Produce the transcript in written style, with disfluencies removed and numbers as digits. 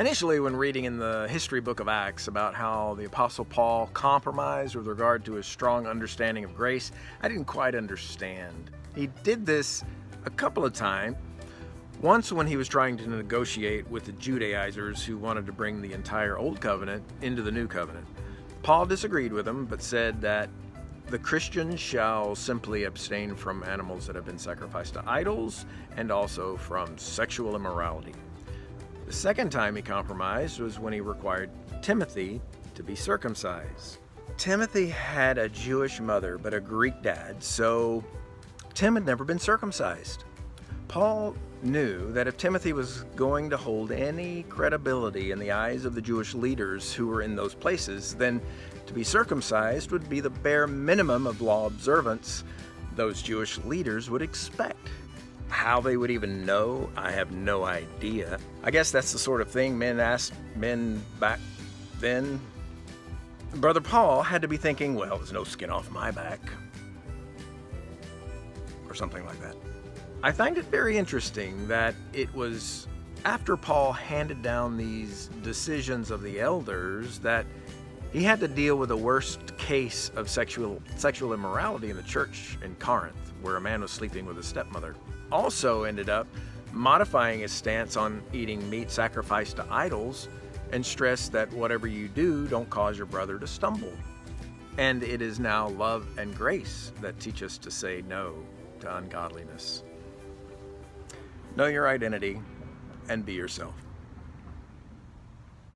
Initially, when reading in the history book of Acts about how the Apostle Paul compromised with regard to his strong understanding of grace, I didn't quite understand. He did this a couple of times. Once when he was trying to negotiate with the Judaizers who wanted to bring the entire Old Covenant into the New Covenant. Paul disagreed with him, but said that the Christians shall simply abstain from animals that have been sacrificed to idols and also from sexual immorality. The second time he compromised was when he required Timothy to be circumcised. Timothy had a Jewish mother but a Greek dad, so Tim had never been circumcised. Paul knew that if Timothy was going to hold any credibility in the eyes of the Jewish leaders who were in those places, then to be circumcised would be the bare minimum of law observance those Jewish leaders would expect. How they would even know, I have no idea. I guess that's the sort of thing men asked men back then. Brother Paul had to be thinking, well, there's no skin off my back. Or something like that. I find it very interesting that it was after Paul handed down these decisions of the elders that he had to deal with the worst case of sexual immorality in the church in Corinth, where a man was sleeping with his stepmother. Also ended up modifying his stance on eating meat sacrificed to idols and stressed that whatever you do, don't cause your brother to stumble. And it is now love and grace that teach us to say no to ungodliness. Know your identity and be yourself.